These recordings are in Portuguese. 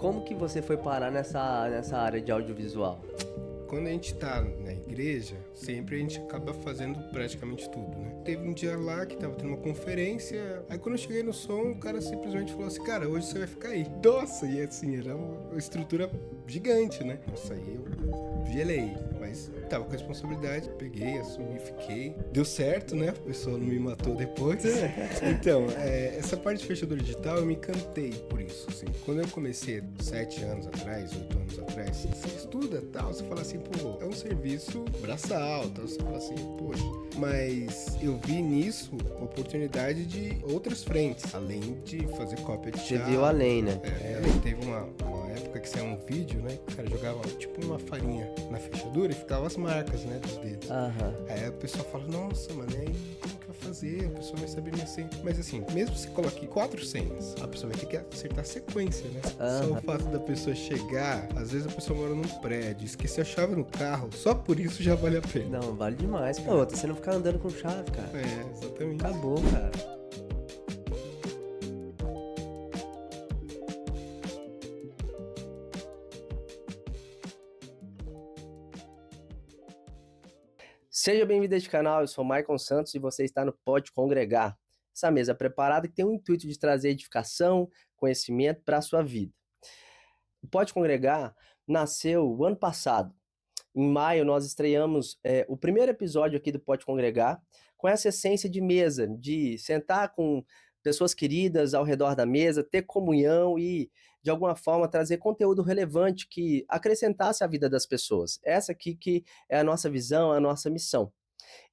como que você foi parar nessa área de audiovisual? Quando a gente tá na igreja, sempre a gente acaba fazendo praticamente tudo, né? Teve um dia lá que tava tendo uma conferência, aí quando eu cheguei no som, o cara simplesmente falou assim, cara, hoje você vai ficar aí. Nossa, e assim, era uma estrutura gigante, né? Nossa, aí eu gelei, mas tava com a responsabilidade, peguei, assumi, fiquei. Deu certo, né? O pessoal não me matou depois. Então, essa parte de fechadura digital, eu me encantei por isso, assim. Quando eu comecei 7 anos atrás, 8 anos atrás, você estuda tal, você fala assim, pô, é um serviço braçal, tal, você fala assim, poxa. Mas eu vi nisso oportunidade de outras frentes, além de fazer cópia de Você chave. viu além, né? Teve uma época que saiu um vídeo, né? O cara jogava tipo uma farinha na fechadura e ficava as marcas, né, dos dedos. Aí o pessoal fala, nossa, mano, e aí como que vai fazer? A pessoa vai saber minha senha. Mas assim, mesmo se coloque 4 senhas, a pessoa vai ter que acertar a sequência, né? Só o fato da pessoa chegar, às vezes a pessoa mora num prédio, esqueceu a chave no carro, só por isso já vale a pena. Não, vale demais. Pô, você não ficar andando com chave, cara. Exatamente. Acabou, cara. Seja bem-vindo a este canal, eu sou Maicon Santos e você está no Pode Congregar. Essa mesa preparada que tem o intuito de trazer edificação, conhecimento para a sua vida. O Pode Congregar nasceu o ano passado. Em maio nós estreamos o primeiro episódio aqui do Pode Congregar com essa essência de mesa, de sentar com pessoas queridas ao redor da mesa, ter comunhão e, de alguma forma, trazer conteúdo relevante que acrescentasse a vida das pessoas. Essa aqui que é a nossa visão, a nossa missão.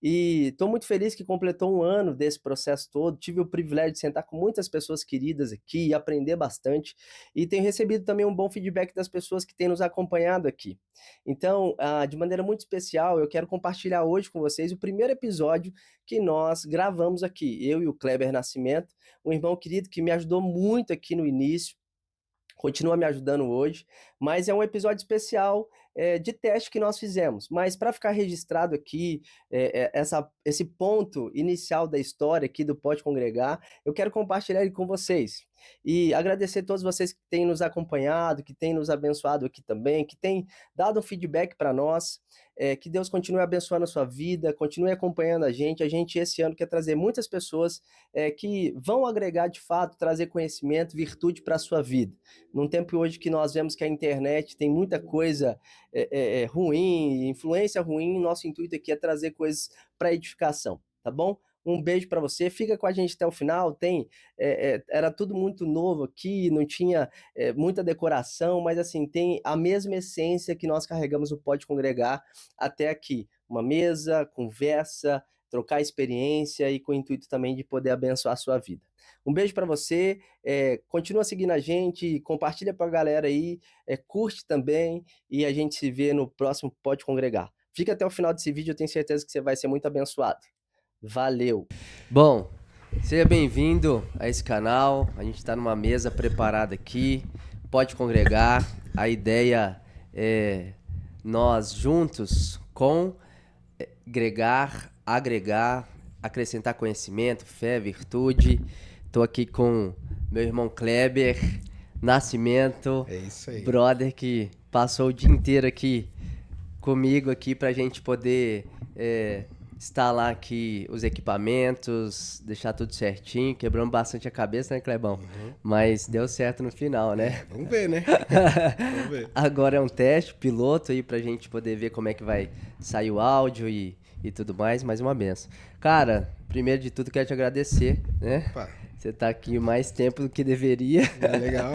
E estou muito feliz que completou um ano desse processo todo. Tive o privilégio de sentar com muitas pessoas queridas aqui e aprender bastante. E tenho recebido também um bom feedback das pessoas que têm nos acompanhado aqui. Então, de maneira muito especial, eu quero compartilhar hoje com vocês o primeiro episódio que nós gravamos aqui. Eu e o Kleber Nascimento, um irmão querido que me ajudou muito aqui no início. Continua me ajudando hoje, mas é um episódio especial de teste que nós fizemos. Mas para ficar registrado aqui, esse ponto inicial da história aqui do Pode Congregar, eu quero compartilhar ele com vocês. E agradecer a todos vocês que têm nos acompanhado, que têm nos abençoado aqui também, que têm dado um feedback para nós. Que Deus continue abençoando a sua vida, continue acompanhando a gente. A gente, esse ano, quer trazer muitas pessoas que vão agregar, de fato, trazer conhecimento, virtude para a sua vida. Num tempo hoje que nós vemos que a internet tem muita coisa ruim, influência ruim, nosso intuito aqui é trazer coisas para edificação, tá bom? Um beijo para você, fica com a gente até o final. Era tudo muito novo aqui, não tinha muita decoração, mas assim, tem a mesma essência que nós carregamos o Pode Congregar até aqui. Uma mesa, conversa, trocar experiência e com o intuito também de poder abençoar a sua vida. Um beijo para você, continua seguindo a gente, compartilha para a galera aí, curte também e a gente se vê no próximo Pode Congregar. Fica até o final desse vídeo, eu tenho certeza que você vai ser muito abençoado. Valeu! Bom, seja bem-vindo a esse canal, a gente está numa mesa preparada aqui, Pode Congregar, a ideia é nós juntos agregar, acrescentar conhecimento, fé, virtude. Estou aqui com meu irmão Kleber Nascimento, isso aí. brother que passou o dia inteiro aqui comigo aqui pra gente poder instalar aqui os equipamentos, deixar tudo certinho. Quebramos bastante a cabeça, né, Clebão? Mas deu certo no final, né? Vamos ver, né? Vamos ver. Agora é um teste, piloto aí pra gente poder ver como é que vai sair o áudio e tudo mais uma benção. Cara, primeiro de tudo quero te agradecer, né? Opa. Você tá aqui mais tempo do que deveria. Legal.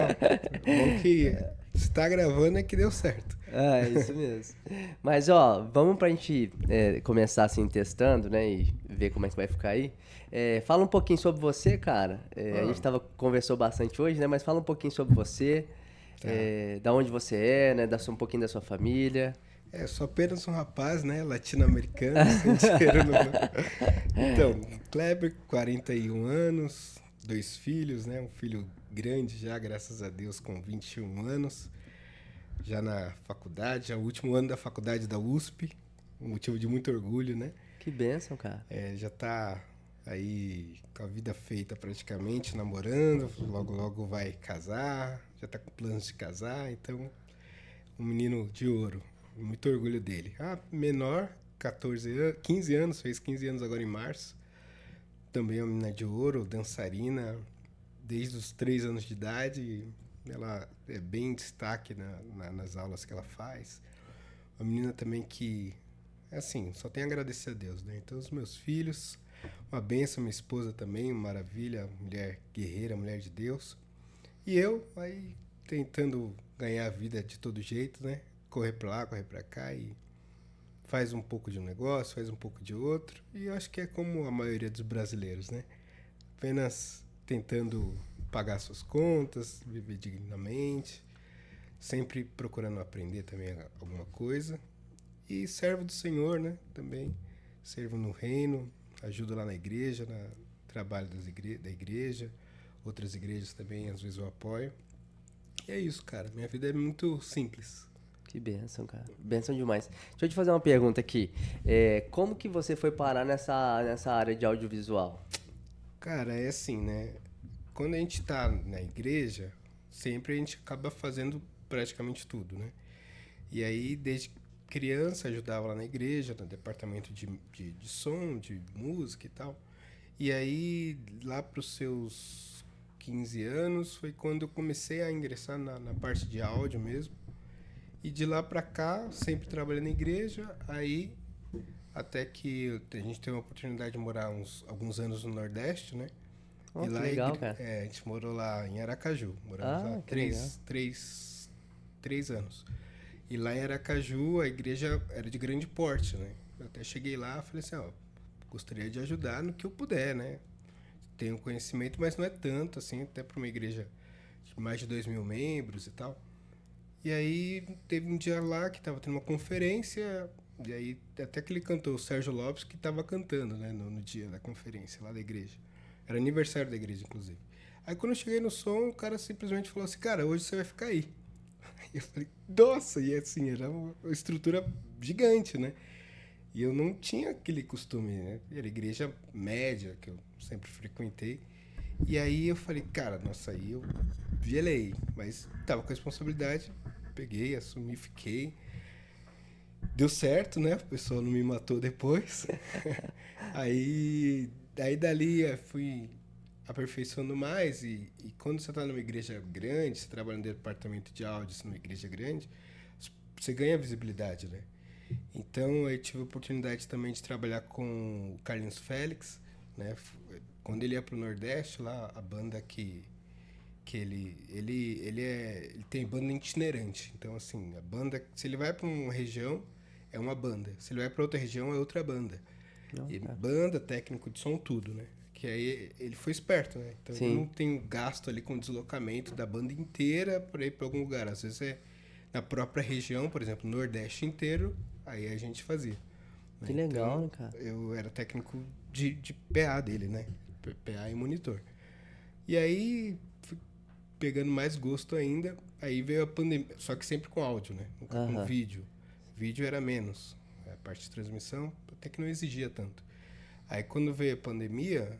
Bom que se tá gravando é que deu certo. É isso mesmo. Mas, ó, vamos pra gente começar assim testando, né? E ver como é que vai ficar aí. Fala um pouquinho sobre você, cara. A gente conversou bastante hoje, né? Mas fala um pouquinho sobre você, da onde você é, né? Um pouquinho da sua família. Sou apenas um rapaz, né? Latino-americano, sem dinheiro no... Então, Kleber, 41 anos, 2 filhos, né? Um filho grande já, graças a Deus, com 21 anos. Já na faculdade, já o último ano da faculdade da USP. Um motivo de muito orgulho, né? Que bênção, cara. Já tá aí com a vida feita praticamente, namorando. Logo, logo vai casar. já tá com planos de casar, então um menino de ouro, muito orgulho dele. A menor, 15 anos, fez 15 anos agora em março, também é uma menina de ouro, dançarina, desde os 3 anos de idade, ela é bem destaque nas aulas que ela faz. Uma menina também que, assim, só tenho a agradecer a Deus, né? Então, os meus filhos, uma bênção, minha esposa também, uma maravilha, mulher guerreira, mulher de Deus. E eu, aí, tentando ganhar a vida de todo jeito, né? Correr pra lá, correr pra cá e faz um pouco de um negócio, faz um pouco de outro. E eu acho que é como a maioria dos brasileiros, né? Apenas tentando pagar suas contas, viver dignamente, sempre procurando aprender também alguma coisa. E servo do Senhor, né? Também servo no reino, ajudo lá na igreja, no trabalho da igreja, outras igrejas também, às vezes eu apoio. E é isso, cara. Minha vida é muito simples. Que bênção, cara. Bênção demais. Deixa eu te fazer uma pergunta aqui. Como que você foi parar nessa área de audiovisual? Cara, é assim, né? Quando a gente tá na igreja, sempre a gente acaba fazendo praticamente tudo, né? E aí, desde criança, ajudava lá na igreja, no departamento de som, de música e tal. E aí, lá pros seus 15 anos, foi quando eu comecei a ingressar na parte de áudio mesmo. E de lá pra cá, sempre trabalhando na igreja, aí até que a gente teve a oportunidade de morar alguns anos no Nordeste, né? Oh, E que lá legal, cara. a gente morou lá em Aracaju. Moramos lá Ah, que legal. três anos. E lá em Aracaju a igreja era de grande porte, né? Eu até cheguei lá e falei assim, ó, gostaria de ajudar no que eu puder, né? Tenho conhecimento, mas não é tanto, assim, até para uma igreja de mais de 2.000 membros e tal. E aí teve um dia lá que tava tendo uma conferência, e aí até que ele cantou, o Sérgio Lopes, que tava cantando, né, no dia da conferência lá da igreja. Era aniversário da igreja, inclusive. Aí quando eu cheguei no som, o cara simplesmente falou assim, cara, hoje você vai ficar aí. Aí eu falei, nossa, e assim, era uma estrutura gigante, né? E eu não tinha aquele costume, né? Era igreja média, que eu sempre frequentei. E aí eu falei, cara, nossa, aí eu gelei, mas tava com responsabilidade, peguei, assumi, fiquei. Deu certo, né? O pessoal não me matou depois. aí dali fui aperfeiçoando mais e quando você tá numa igreja grande, você trabalha no departamento de áudio, numa igreja grande, você ganha visibilidade, né? Então eu tive a oportunidade também de trabalhar com o Carlinhos Félix, né? Quando ele ia pro Nordeste, lá a banda que ele tem banda itinerante. Então assim, a banda, se ele vai para uma região, é uma banda. Se ele vai para outra região, é outra banda. Não, E cara. banda, técnico de som, tudo, né? Que aí ele foi esperto, né? Então ele não Sim. tem o gasto ali com o deslocamento da banda inteira para ir para algum lugar. Às vezes é na própria região, por exemplo, Nordeste inteiro, aí a gente fazia. Né? Que legal, Então né, cara? eu era técnico de PA dele, né? PA e monitor. E aí fui pegando mais gosto ainda. Aí veio a pandemia, só que sempre com áudio, né? Nunca com Aham. vídeo. Vídeo era menos. A parte de transmissão até que não exigia tanto. Aí quando veio a pandemia,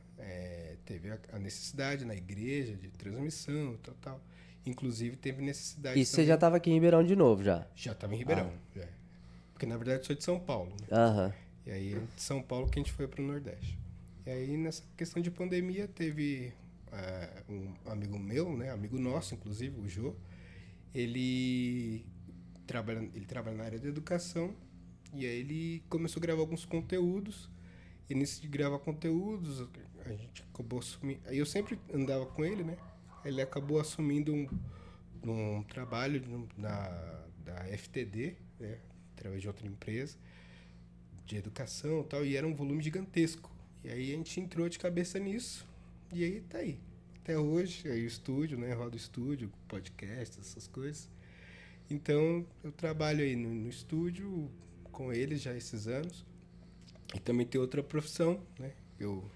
teve a necessidade na igreja de transmissão, tal. Inclusive teve E necessidade você já também. tava aqui em Ribeirão de novo, já? Já estava em Ah. Ribeirão, já. Porque na verdade eu sou de São Paulo, né? Aham. E aí de São Paulo que a gente foi para o Nordeste. E aí nessa questão de pandemia teve um amigo meu, né? Amigo nosso, inclusive, o Jô. Ele trabalha na área de educação e aí ele começou a gravar alguns conteúdos. E nisso de gravar conteúdos, a gente acabou assumindo. Aí eu sempre andava com ele, né? Ele acabou assumindo um trabalho da FTD, né? Através de outra empresa de educação e tal, e era um volume gigantesco. E aí a gente entrou de cabeça nisso, e aí tá aí. Até hoje, aí o estúdio, né? Roda o estúdio, podcast, essas coisas. Então eu trabalho aí no estúdio com eles já esses anos. E também tem outra profissão, né? Eu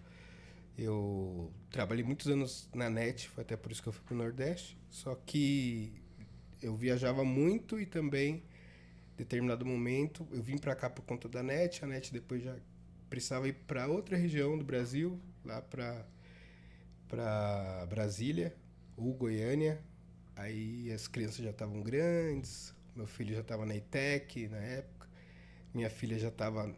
trabalhei muitos anos na NET, foi até por isso que eu fui pro Nordeste. Só que eu viajava muito e também, em determinado momento, eu vim para cá por conta da NET. A NET depois já precisava ir para outra região do Brasil, lá para Brasília ou Goiânia. Aí as crianças já estavam grandes, meu filho já estava na ETEC na época, minha filha já estava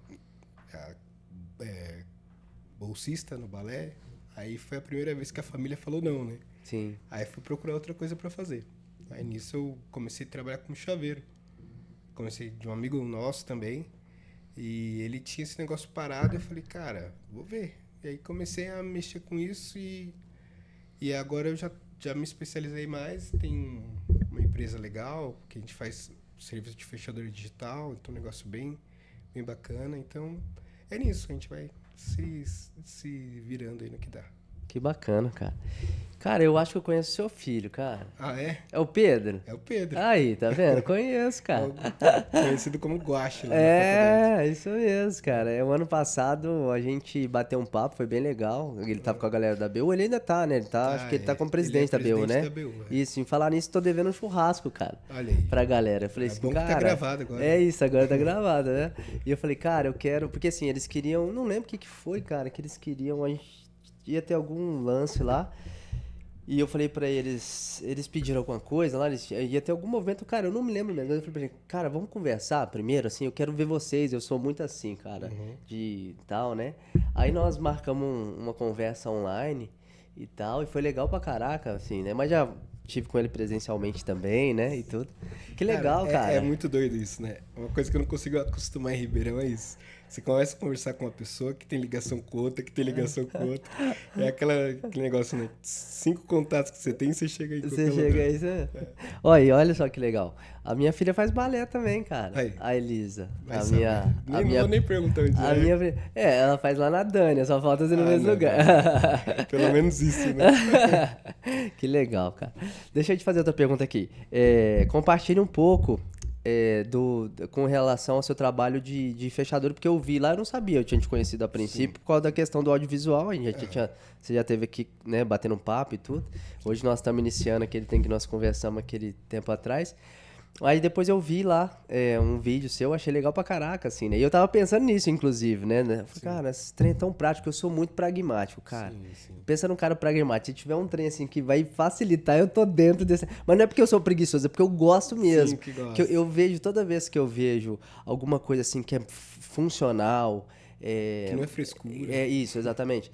bolsista no balé. Aí foi a primeira vez que a família falou não, né? Sim. Aí fui procurar outra coisa para fazer. Aí nisso eu comecei a trabalhar como chaveiro. Comecei de um amigo nosso também. E ele tinha esse negócio parado. Eu falei, cara, vou ver. E aí comecei a mexer com isso e agora eu já me especializei mais. Tem uma empresa legal que a gente faz serviço de fechadura digital. Então um negócio bem bacana. Então é nisso. A gente vai se virando aí no que dá. Que bacana, cara. Cara, eu acho que eu conheço seu filho, cara. Ah, é? É o Pedro? É o Pedro. Aí, tá vendo? Conheço, cara. Conhecido como Guache lá na faculdade. É, isso mesmo, cara. O ano passado a gente bateu um papo, foi bem legal. Ele tava com a galera da BU, ele ainda tá, né? Ele tá, acho que ele tá como presidente da BU, né? Da BU, Isso, em falar nisso, tô devendo um churrasco, cara. Olha aí. Pra galera. Eu falei É assim, bom que cara. tá gravado agora. É isso, agora tá gravado, né? E eu falei, cara, eu quero. Porque assim, eles queriam. Não lembro o que foi, cara, que eles queriam. A gente ia ter algum lance lá. E eu falei pra eles pediram alguma coisa lá, ia ter algum movimento, cara, eu não me lembro mesmo. Eu falei pra eles, cara, vamos conversar primeiro, assim, eu quero ver vocês, eu sou muito assim, cara, de tal, né? Aí nós marcamos uma conversa online e tal, e foi legal pra caraca, assim, né? Mas já tive com ele presencialmente também, né, e tudo. Que legal, cara. É muito doido isso, né? Uma coisa que eu não consigo acostumar em Ribeirão é isso. Você começa a conversar com uma pessoa que tem ligação com outra, que tem ligação com outra. É aquele negócio, né? 5 contatos que você tem, você chega aí. Você chega aí, você... Olha só que legal. A minha filha faz balé também, cara. Aí. A Elisa. Mas Não vou nem perguntar onde a minha... ela faz lá na Dânia, só falta ser no mesmo lugar. Não. Pelo menos isso, né? Que legal, cara. Deixa eu te fazer outra pergunta aqui. Compartilhe um pouco com relação ao seu trabalho de fechador, porque eu vi lá, eu não sabia, eu tinha te conhecido a princípio por causa da questão do audiovisual, você já esteve aqui, né, batendo um papo e tudo. Hoje nós estamos iniciando aquele tempo que nós conversamos aquele tempo atrás. Aí depois eu vi lá um vídeo seu, achei legal pra caraca, assim, né? E eu tava pensando nisso, inclusive, né? Eu falei, cara, esse trem é tão prático, eu sou muito pragmático, cara. Sim. Pensa num cara pragmático. Se tiver um trem assim que vai facilitar, eu tô dentro desse. Mas não é porque eu sou preguiçoso, é porque eu gosto mesmo. Sim, que gosta. Que eu vejo, toda vez que eu vejo alguma coisa assim que é funcional. Que não é frescura. É isso, exatamente.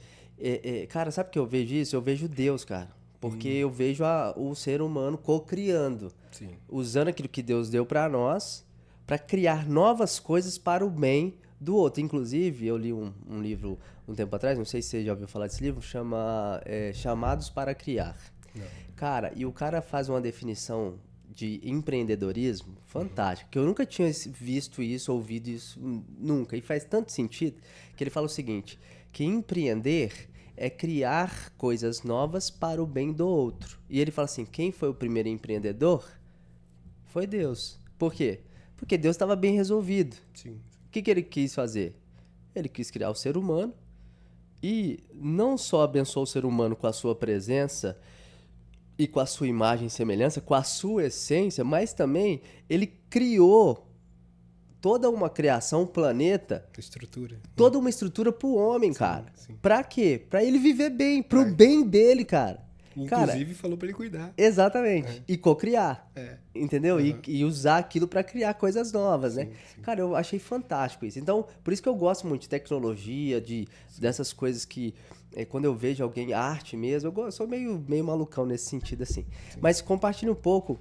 Cara, sabe que eu vejo isso? Eu vejo Deus, cara. Porque eu vejo o ser humano co-criando. Sim. Usando aquilo que Deus deu pra nós, pra criar novas coisas para o bem do outro. Inclusive, eu li um livro um tempo atrás, não sei se você já ouviu falar desse livro, chama Chamados para Criar. Não. Cara, e o cara faz uma definição de empreendedorismo fantástica, que eu nunca tinha visto isso, ouvido isso, nunca. E faz tanto sentido que ele fala o seguinte, que empreender é criar coisas novas para o bem do outro. E ele fala assim, quem foi o primeiro empreendedor? Foi Deus. Por quê? Porque Deus estava bem resolvido. Sim. O que ele quis fazer? Ele quis criar o ser humano e não só abençoou o ser humano com a sua presença e com a sua imagem e semelhança, com a sua essência, mas também ele criou toda uma criação, um planeta, Estrutura. toda uma estrutura pro homem, cara. Sim. Pra quê? Pra ele viver bem, pro bem dele, cara. Inclusive falou pra ele cuidar. Exatamente. E cocriar. É. Entendeu? E usar aquilo pra criar coisas novas, né? Sim. Cara, eu achei fantástico isso. Então, por isso que eu gosto muito de tecnologia, dessas coisas que... quando eu vejo alguém, arte mesmo, eu sou meio malucão nesse sentido, assim. Sim. Mas compartilhe um pouco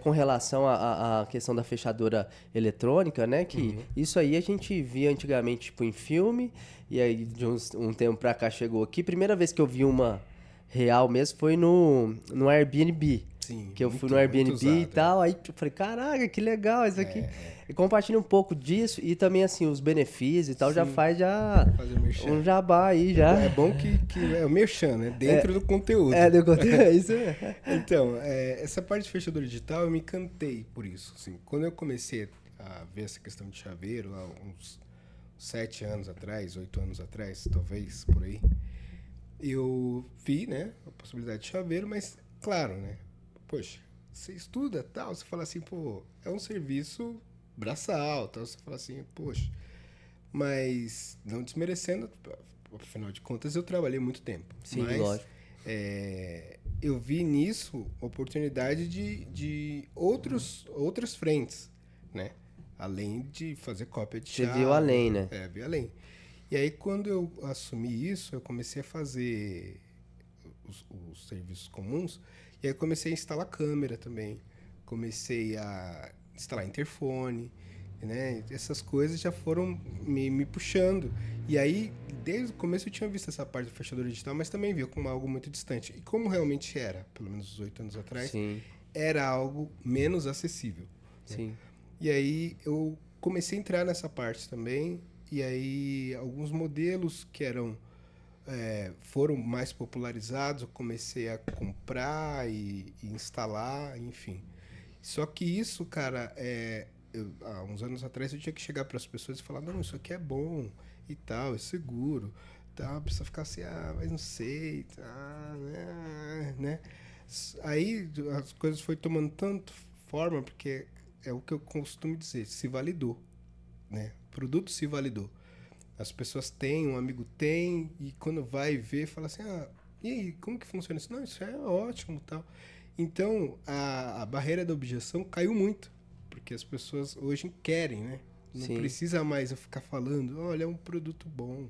com relação à questão da fechadura eletrônica, né? Que isso aí a gente via antigamente, tipo, em filme, e aí de um tempo pra cá chegou aqui. Primeira vez que eu vi uma real mesmo foi no Airbnb. Sim, que eu fui no Airbnb usado, e tal, aí eu falei, caraca, que legal isso aqui. E compartilha um pouco disso e também, assim, os benefícios e tal, sim, já faz um jabá aí, já. É bom que é o merchan, né? Dentro do conteúdo. Do conteúdo, é isso mesmo. Então, essa parte de fechadura digital, eu me encantei por isso, assim. Quando eu comecei a ver essa questão de chaveiro, lá uns 7 anos atrás, 8 anos atrás, talvez, por aí, eu vi, né, a possibilidade de chaveiro, mas, claro, né, poxa, você estuda tal, você fala assim, pô, é um serviço braçal, tal, você fala assim, poxa, mas não desmerecendo, afinal de contas eu trabalhei muito tempo. Sim, mas, lógico. eu vi nisso oportunidade de outras frentes, né? Além de fazer cópia de Você chave. viu além, né? Vi além. E aí, quando eu assumi isso, eu comecei a fazer os serviços comuns, e aí eu comecei a instalar câmera também. Comecei a instalar interfone, né? Essas coisas já foram me puxando. E aí, desde o começo eu tinha visto essa parte da fechadura digital, mas também via como algo muito distante. E como realmente era, pelo menos uns 8 anos atrás, Sim, era algo menos acessível. Né? sim. E aí eu comecei a entrar nessa parte também. E aí alguns modelos que foram mais popularizados, eu comecei a comprar e instalar, enfim. Só que isso, cara, há uns anos atrás eu tinha que chegar para as pessoas e falar, não, isso aqui é bom e tal, é seguro. Tal, a pessoa ficar assim, mas não sei, né? Aí as coisas foi tomando tanto forma, porque é o que eu costumo dizer, se validou, né? O produto se validou. As pessoas têm, um amigo tem, e quando vai ver, fala assim, e aí, como que funciona isso? Não, isso é ótimo, tal. Então, a barreira da objeção caiu muito, porque as pessoas hoje querem, né? Não Sim. precisa mais eu ficar falando, olha, é um produto bom,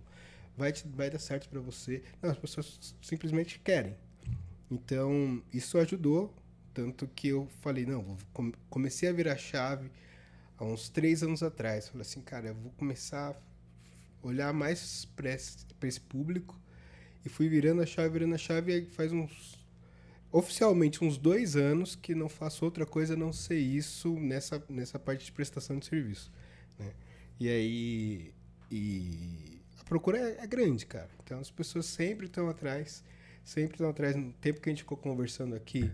vai dar certo para você. Não, as pessoas simplesmente querem. Então, isso ajudou, tanto que eu falei, não, comecei a virar chave há uns 3 anos atrás. Falei assim, cara, eu vou começar a olhar mais para esse público e fui virando a chave e faz oficialmente uns 2 anos que não faço outra coisa a não ser isso nessa parte de prestação de serviço, né? E aí a procura é grande, cara. Então as pessoas sempre estão atrás, sempre estão atrás. No tempo que a gente ficou conversando aqui,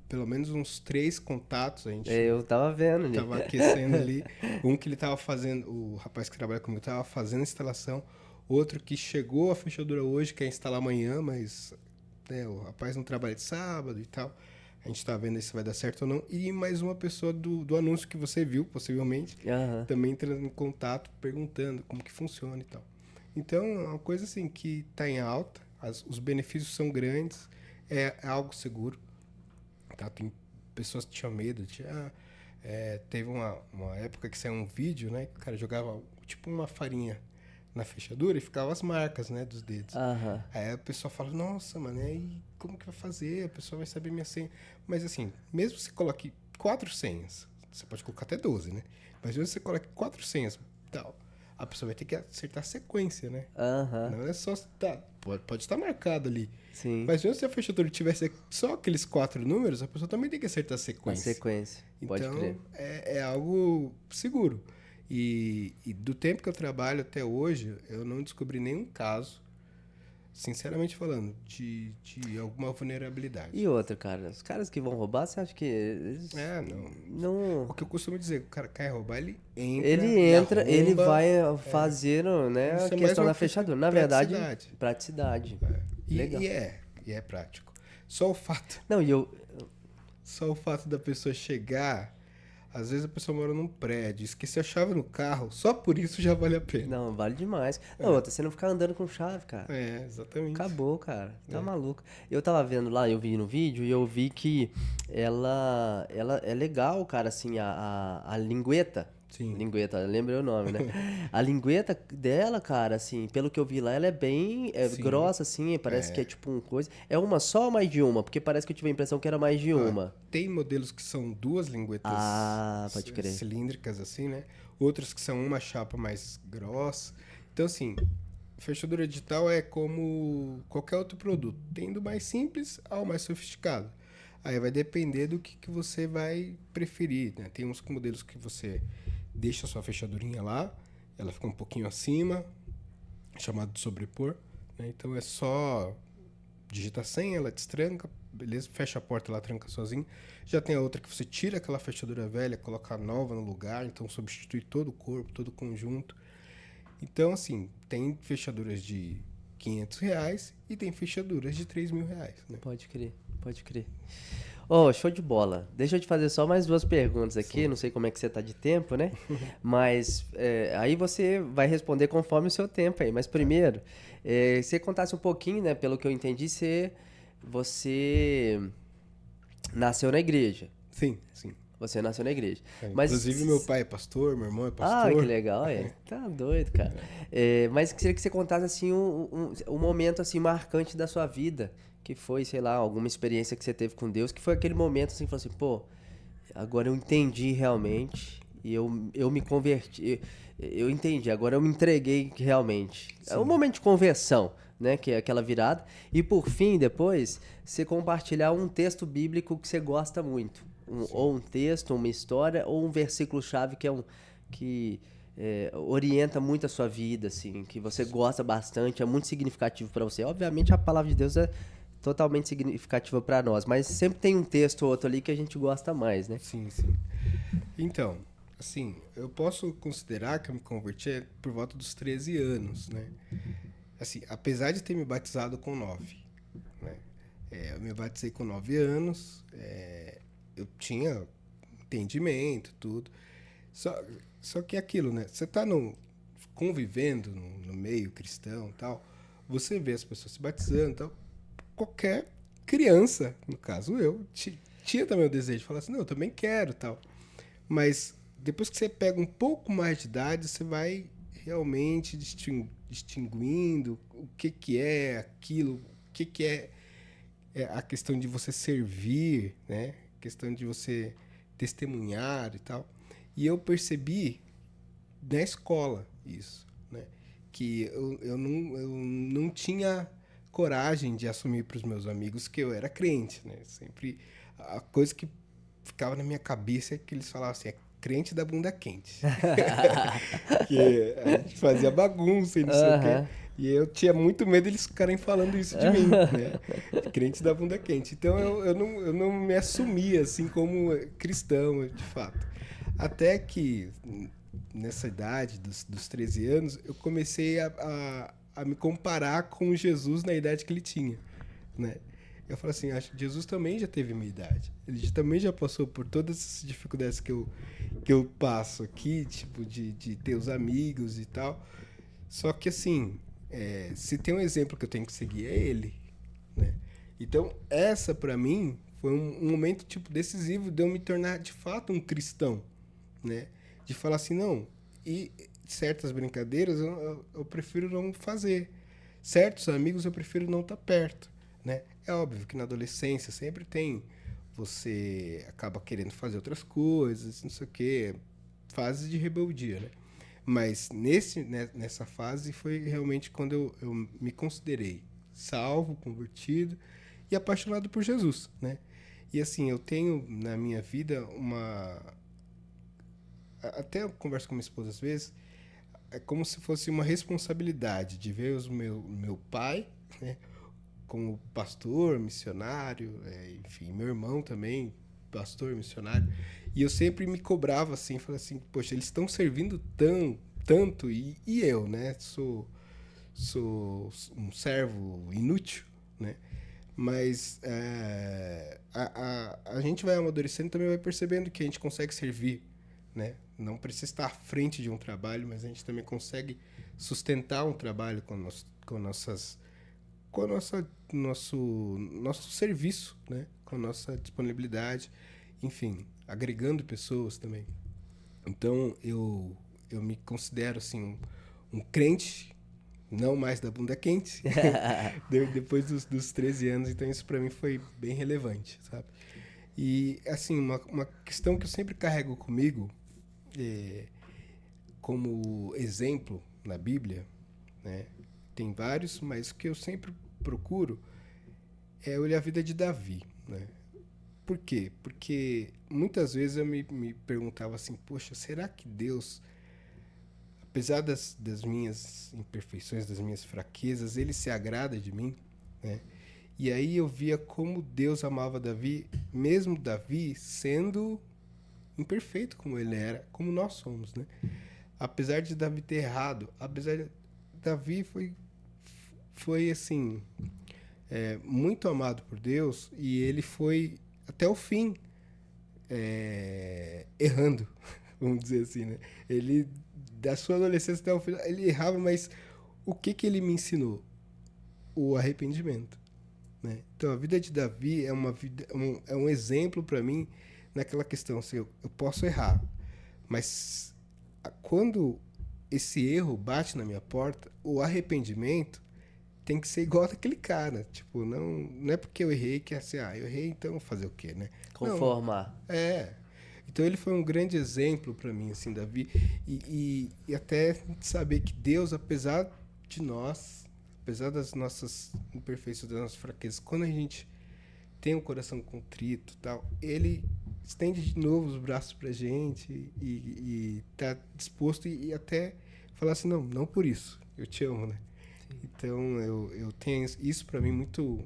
pelo menos uns 3 contatos a gente Eu tava vendo ali. tava aquecendo ali. Um que ele tava fazendo, o rapaz que trabalha comigo tava fazendo a instalação. Outro que chegou a fechadura hoje, quer instalar amanhã, mas né, o rapaz não trabalha de sábado e tal. A gente tá vendo se vai dar certo ou não. E mais uma pessoa do anúncio que você viu, possivelmente, Aham. também entrando em contato, perguntando como que funciona e tal. Então, é uma coisa assim que tá em alta, os benefícios são grandes, é algo seguro. Tá? Tem pessoas que tinham medo. Teve uma época que saiu um vídeo, né? Que o cara jogava tipo uma farinha na fechadura e ficava as marcas, né? Dos dedos. Aham. Aí a pessoa fala, nossa, mano, e como que vai fazer? A pessoa vai saber minha senha. Mas assim, mesmo que você coloque 4 senhas, você pode colocar até 12, né? Mas mesmo que você coloque 4 senhas, tal, a pessoa vai ter que acertar a sequência, né? Aham. Não é só... pode estar marcado ali. Sim. Mas mesmo se a fechadura tivesse só aqueles 4 números, a pessoa também tem que acertar a Na sequência. sequência. Pode Então, crer. é algo seguro. E do tempo que eu trabalho até hoje, eu não descobri nenhum caso, sinceramente falando, de alguma vulnerabilidade. E outra, cara, os caras que vão roubar, você acha que eles Não. não. O que eu costumo dizer, o cara quer roubar, ele entra, Ele entra, ele arromba. vai fazer, né, a Isso é mais questão uma da questão de fechadura. Na verdade, praticidade. praticidade. E, Legal. e é prático. Só o fato Não, e eu. Só o fato da pessoa chegar, às vezes a pessoa mora num prédio, esqueceu a chave no carro, só por isso já vale a pena. Não, vale demais. Não, outra, você não ficar andando com chave, cara. Exatamente. Acabou, cara. Tá maluco. Eu tava vendo lá, eu vi no vídeo e eu vi que ela é legal, cara, assim, a lingueta. Sim. Lingueta, eu lembrei o nome, né? A lingueta dela, cara, assim, pelo que eu vi lá, ela é bem Sim. grossa, assim, parece que é tipo uma coisa. É uma só ou mais de uma? Porque parece que eu tive a impressão que era mais de uma. Tem modelos que são 2 linguetas Ah, pode crer. cilíndricas, assim, né? Outros que são uma chapa mais grossa. Então, assim, fechadura digital é como qualquer outro produto, tendo mais simples ao mais sofisticado. Aí vai depender do que você vai preferir, né? Tem uns modelos que você deixa a sua fechadurinha lá, ela fica um pouquinho acima, chamado de sobrepor, né? Então é só digita a senha, ela destranca, beleza, fecha a porta, ela tranca sozinho. Já tem a outra que você tira aquela fechadura velha, coloca a nova no lugar, então substitui todo o corpo, todo o conjunto. Então, assim, tem fechaduras de R$ 500 e tem fechaduras de R$ 3.000, né? Pode crer, pode crer. Oh, show de bola. Deixa eu te fazer só mais duas perguntas aqui. Sim. Não sei como é que você tá de tempo, né? Mas aí você vai responder conforme o seu tempo aí. Mas primeiro, você contasse um pouquinho, né? Pelo que eu entendi, você nasceu na igreja. Sim, sim. Você nasceu na igreja. Inclusive, meu Mas pai é pastor, meu irmão é ah, que pastor. legal, é. Tá doido, cara. Mas queria que você contasse, assim, um momento, assim, marcante da sua vida, que foi, sei lá, alguma experiência que você teve com Deus, que foi aquele momento, assim, que falou assim, pô, agora eu entendi realmente e eu me converti, eu entendi, agora eu me entreguei realmente. É um Sim, momento de conversão, né, que é aquela virada. E por fim, depois, você compartilhar um texto bíblico que você gosta muito. sim. Ou um texto, uma história, ou um versículo-chave que orienta muito a sua vida, assim, que você gosta bastante, é muito significativo para você. Obviamente, a palavra de Deus é totalmente significativa para nós, mas sempre tem um texto ou outro ali que a gente gosta mais, né? Sim, sim. Então, assim, eu posso considerar que eu me converti por volta dos 13 anos, né? Assim, apesar de ter me batizado com 9, né? Eu me batizei com 9 anos, eu tinha entendimento, tudo. Só, só que é aquilo, né? Você tá convivendo no meio cristão e tal, você vê as pessoas se batizando e tal. Qualquer criança, no caso eu, tinha também o desejo de falar assim, não, eu também quero e tal. Mas depois que você pega um pouco mais de idade, você vai realmente distinguindo o que é aquilo, o que é a questão de você servir, né? A questão de você testemunhar e tal. E eu percebi na escola isso, né? Que eu não tinha coragem de assumir para os meus amigos que eu era crente, né? Sempre a coisa que ficava na minha cabeça é que eles falavam assim, é crente da bunda quente. Que a gente fazia bagunça e não sei o quê. Aham. E eu tinha muito medo deles ficarem falando isso de mim, né? Crente da bunda quente. Então eu não me assumia assim como cristão, de fato. Até que nessa idade dos 13 anos, eu comecei a me comparar com Jesus na idade que ele tinha, né? Eu falo assim, acho que Jesus também já teve minha idade. Ele também já passou por todas essas dificuldades que eu passo aqui, tipo, de ter os amigos e tal. Só que assim, se tem um exemplo que eu tenho que seguir, é ele, né? Então, essa pra mim foi um momento tipo decisivo de eu me tornar de fato um cristão, né? De falar assim, não, e certas brincadeiras eu prefiro não fazer. Certos amigos eu prefiro não estar perto, né? É óbvio que na adolescência sempre tem, você acaba querendo fazer outras coisas, não sei o quê, fases de rebeldia, né? Mas nessa fase foi realmente quando eu me considerei salvo, convertido e apaixonado por Jesus, né? E assim, eu tenho na minha vida até eu converso com minha esposa às vezes, é como se fosse uma responsabilidade de ver meu pai, né, como pastor, missionário, enfim, meu irmão também, pastor, missionário. E eu sempre me cobrava assim, falava assim, poxa, eles estão servindo tanto, e eu, né, sou um servo inútil, né? Mas a gente vai amadurecendo e também vai percebendo que a gente consegue servir, né? Não precisa estar à frente de um trabalho, mas a gente também consegue sustentar um trabalho com nossas com a nosso serviço, né? Com a nossa disponibilidade, enfim, agregando pessoas também. Então eu me considero assim um crente, não mais da bunda quente, depois dos 13 anos, então isso para mim foi bem relevante, sabe? E assim, uma questão que eu sempre carrego comigo, é, como exemplo na Bíblia, né? Tem vários, mas o que eu sempre procuro é olhar a vida de Davi, né? Por quê? Porque muitas vezes eu me perguntava assim, poxa, será que Deus, apesar das minhas imperfeições, das minhas fraquezas, ele se agrada de mim, né? E aí eu via como Deus amava Davi, mesmo Davi sendo imperfeito como ele era, como nós somos, né? Apesar de Davi ter errado, apesar de Davi foi assim, muito amado por Deus, e ele foi até o fim errando, vamos dizer assim, né? Ele, da sua adolescência até o final, ele errava, mas o que ele me ensinou? O arrependimento, né? Então, a vida de Davi é é um exemplo para mim naquela questão, assim, eu posso errar, mas quando esse erro bate na minha porta, o arrependimento tem que ser igual daquele cara. Tipo, não é porque eu errei que é assim, eu errei, então fazer o quê, né? Não, Conformar. Então ele foi um grande exemplo para mim, assim, Davi. E até saber que Deus, apesar de nós, apesar das nossas imperfeições, das nossas fraquezas, quando a gente tem um coração contrito e tal, ele estende de novo os braços pra gente e tá disposto e até falar assim, não por isso, eu te amo, né? Sim. Então eu tenho isso pra mim muito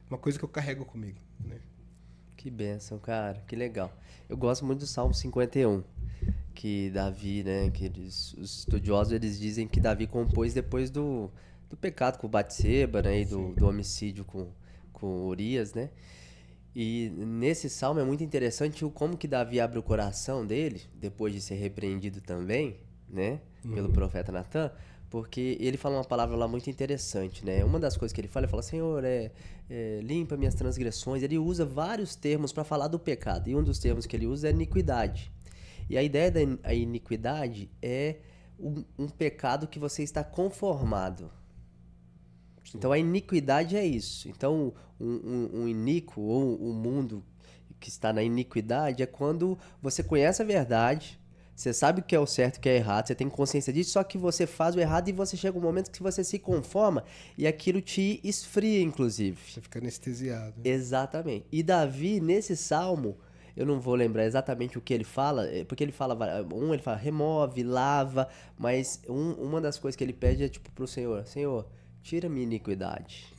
uma coisa que eu carrego comigo, né? Que bênção, cara, que legal. Eu gosto muito do Salmo 51, que Davi, né, os estudiosos, eles dizem que Davi compôs depois do pecado com Batseba, né, e do homicídio com Urias, né? E nesse salmo é muito interessante como que Davi abre o coração dele, depois de ser repreendido também, né, pelo profeta Natan, porque ele fala uma palavra lá muito interessante, né? Uma das coisas que ele fala, Senhor, limpa minhas transgressões. Ele usa vários termos para falar do pecado, e um dos termos que ele usa é iniquidade. E a ideia da iniquidade é um pecado que você está conformado. Então a iniquidade é isso. Então um iníquo ou um mundo que está na iniquidade é quando você conhece a verdade, você sabe o que é o certo e o que é errado, você tem consciência disso, só que você faz o errado e você chega um momento que você se conforma e aquilo te esfria, inclusive. Você fica anestesiado. Exatamente. E Davi, nesse salmo, eu não vou lembrar exatamente o que ele fala, porque ele fala remove, lava, mas uma das coisas que ele pede é tipo pro Senhor, tira minha iniquidade.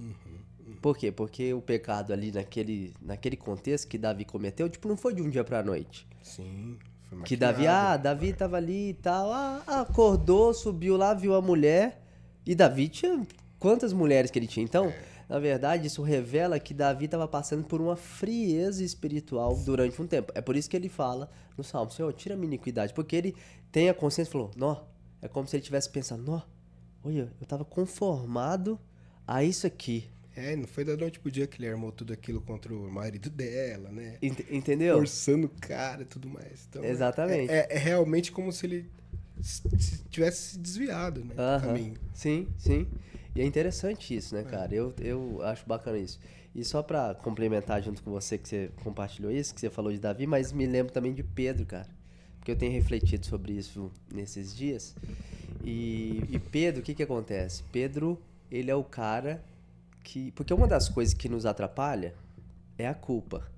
Por quê? Porque o pecado ali naquele contexto que Davi cometeu, tipo, não foi de um dia pra noite. Sim, foi Que Davi tava ali e tal, acordou, subiu lá, viu a mulher, e Davi tinha quantas mulheres que ele tinha? Então, na verdade, isso revela que Davi estava passando por uma frieza espiritual durante um tempo. É por isso que ele fala no Salmo, Senhor, tira a minha iniquidade, porque ele tem a consciência e falou, é como se ele estivesse pensando, olha, eu tava conformado a isso aqui. Não foi da noite pro dia que ele armou tudo aquilo contra o marido dela, né? Entendeu? Forçando o cara e tudo mais. Então, exatamente. É realmente como se ele tivesse se desviado, né? Do caminho. Sim. E é interessante isso, né, cara? Eu acho bacana isso. E só pra complementar junto com você, que você compartilhou isso, que você falou de Davi, mas me lembro também de Pedro, cara. Porque eu tenho refletido sobre isso nesses dias. E Pedro, o que acontece? Pedro, ele é o cara que... Porque uma das coisas que nos atrapalha é a culpa.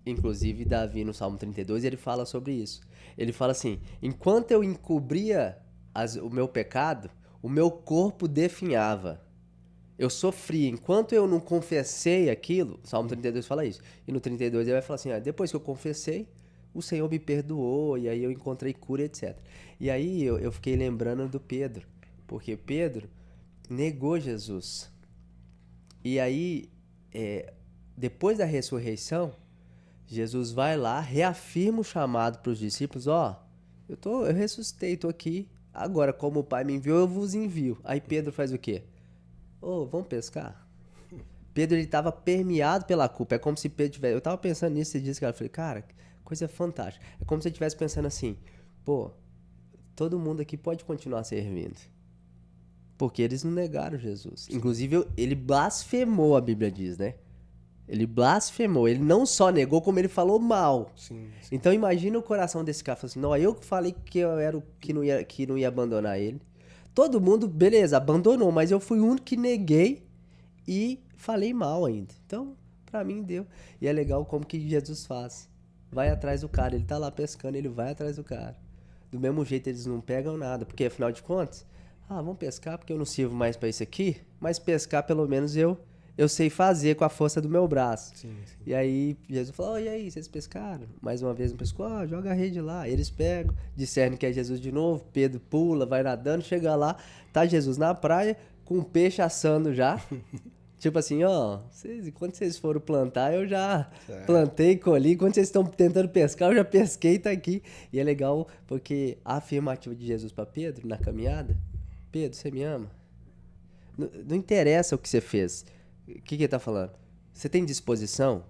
Inclusive, Davi, no Salmo 32, ele fala sobre isso. Ele fala assim, enquanto eu encobria o meu pecado, o meu corpo definhava. Eu sofria. Enquanto eu não confessei aquilo, o Salmo 32 fala isso. E no 32 ele vai falar assim, depois que eu confessei, o Senhor me perdoou, e aí eu encontrei cura, etc. E aí eu fiquei lembrando do Pedro, porque Pedro negou Jesus. E aí, depois da ressurreição, Jesus vai lá, reafirma o chamado para os discípulos, eu ressuscitei, tô aqui, agora como o Pai me enviou, eu vos envio. Aí Pedro faz o quê? Vamos pescar? Pedro, ele estava permeado pela culpa, é como se Pedro tivesse... Eu tava pensando nisso esses dias, cara, eu falei, cara, coisa fantástica. É como se ele estivesse pensando assim, todo mundo aqui pode continuar servindo. Porque eles não negaram Jesus. Sim. Inclusive, ele blasfemou, a Bíblia diz, né? Ele blasfemou. Ele não só negou, como ele falou mal. Sim. Então, imagina o coração desse cara. Falando assim, não, eu que falei que eu era o que não ia abandonar ele. Todo mundo, beleza, abandonou. Mas eu fui o único que neguei e falei mal ainda. Então, pra mim, deu. E é legal como que Jesus faz. Vai atrás do cara. Ele tá lá pescando, ele vai atrás do cara. Do mesmo jeito, eles não pegam nada. Porque, afinal de contas... vamos pescar porque eu não sirvo mais pra isso aqui, mas pescar pelo menos eu sei fazer com a força do meu braço. Sim. E aí Jesus falou, e aí, vocês pescaram? Mais uma vez não pescou? Joga a rede lá. Eles pegam, discernem que é Jesus de novo, Pedro pula, vai nadando, chega lá, tá Jesus na praia, com o peixe assando já. Tipo assim, ó, quando vocês foram plantar, eu já Certo. plantei, colhi. Quando vocês estão tentando pescar, eu já pesquei, tá aqui. E é legal porque a afirmativa de Jesus pra Pedro, na caminhada, Pedro, você me ama? Não interessa o que você fez. O que ele tá falando? Você tem disposição?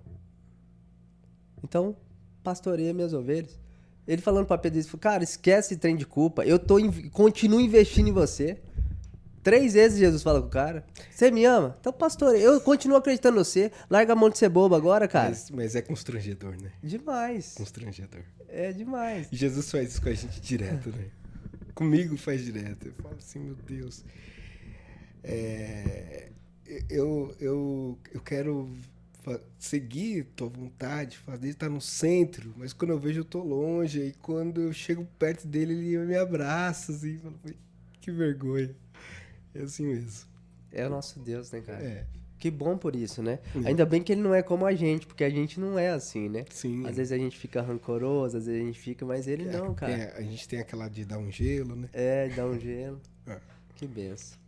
Então, pastoreia minhas ovelhas. Ele falando pra Pedro, ele falou, cara, esquece esse trem de culpa. Continuo investindo em você. 3 vezes Jesus fala com o cara. Você me ama? Então, pastoreia. Eu continuo acreditando em você. Larga a mão de ser bobo agora, cara. Mas é constrangedor, né? Demais. Constrangedor. É demais. E Jesus faz isso com a gente direto, né? Comigo faz direto. Eu falo assim, meu Deus. Eu quero seguir tua vontade, fazer estar no centro, mas quando eu vejo eu tô longe, e quando eu chego perto dele, ele me abraça, assim, fala, que vergonha. É assim mesmo. É o nosso Deus, né, cara? É. Que bom por isso, né? Ainda bem que ele não é como a gente, porque a gente não é assim, né? Sim. Às vezes a gente fica rancoroso, às vezes a gente fica, mas ele não, cara. A gente tem aquela de dar um gelo, né? É, dá um gelo. Que benção.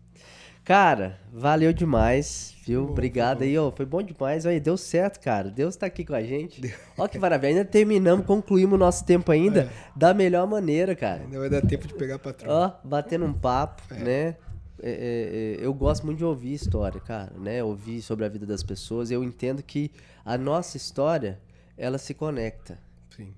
Cara, valeu demais, viu? Bom, obrigado aí, ó. Foi bom demais. Aí, deu certo, cara. Deus tá aqui com a gente. Ó que maravilha. Ainda terminamos, concluímos o nosso tempo ainda da melhor maneira, cara. Ainda vai dar tempo de pegar a patroa. Ó, batendo um papo, né? Eu gosto muito de ouvir história, cara, né? Ouvir sobre a vida das pessoas. Eu entendo que a nossa história, ela se conecta. Sim.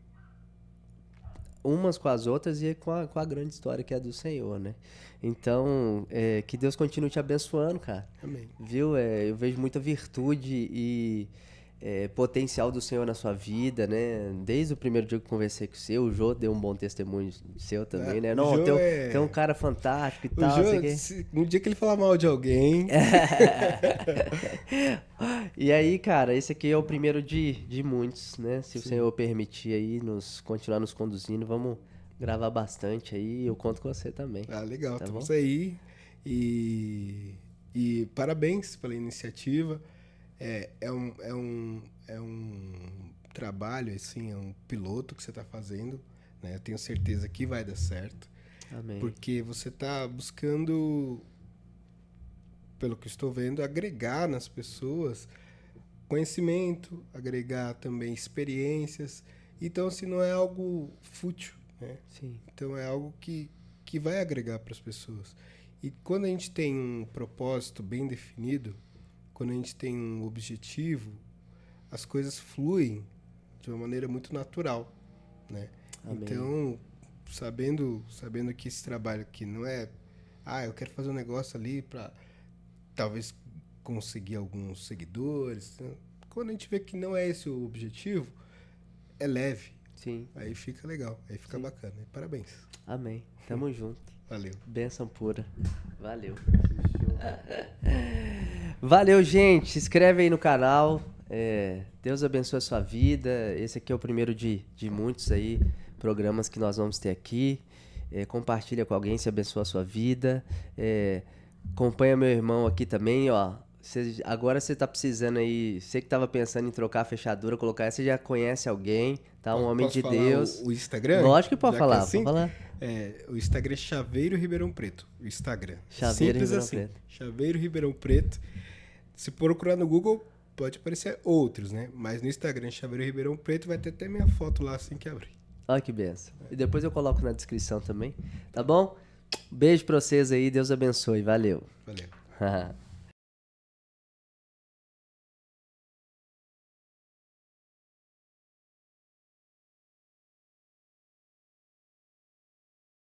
Umas com as outras e com a grande história que é a do Senhor, né? Então, que Deus continue te abençoando, cara. Amém. Viu? Eu vejo muita virtude e potencial do Senhor na sua vida, né? Desde o primeiro dia que eu conversei com você, o Jô deu um bom testemunho seu também, né? Não, tem um cara fantástico e tal. O Jô, no dia que ele falar mal de alguém... E aí, cara, esse aqui é o primeiro de muitos, né? Se o Senhor permitir aí, continuar nos conduzindo, vamos gravar bastante aí. Eu conto com você também. Ah, legal. Tá Estamos bom? aí. E parabéns pela iniciativa. É um trabalho, assim, é um piloto que você está fazendo, né? Eu tenho certeza que vai dar certo. Amém. Porque você está buscando, pelo que estou vendo, agregar nas pessoas conhecimento, agregar também experiências. Então, assim, não é algo fútil, né? Sim. Então, é algo que vai agregar para as pessoas. E quando a gente tem um propósito bem definido, quando a gente tem um objetivo, as coisas fluem de uma maneira muito natural, né? Amém. Então, sabendo que esse trabalho aqui não é... eu quero fazer um negócio ali para talvez conseguir alguns seguidores. Quando a gente vê que não é esse o objetivo, é leve. Sim. Aí fica legal, aí fica bacana. E parabéns. Amém. Tamo junto. Valeu. Bênção pura. Valeu. Valeu, gente. Se inscreve aí no canal. Deus abençoe a sua vida. Esse aqui é o primeiro de muitos aí programas que nós vamos ter aqui. Compartilha com alguém, se abençoa a sua vida. Acompanha meu irmão aqui também, ó. Agora você tá precisando aí, você que tava pensando em trocar a fechadura, colocar essa, você já conhece alguém, tá? Um homem de Deus. O Instagram? Lógico que pode falar, assim, pode falar. O Instagram é Chaveiro Ribeirão Preto. O Instagram. Chaveiro Simples Ribeirão assim. Preto. Chaveiro Ribeirão Preto. Se procurar no Google, pode aparecer outros, né? Mas no Instagram, Chaveiro Ribeirão Preto, vai ter até minha foto lá assim que abrir. Olha que benção. E depois eu coloco na descrição também, tá bom? Beijo pra vocês aí, Deus abençoe, valeu. Valeu.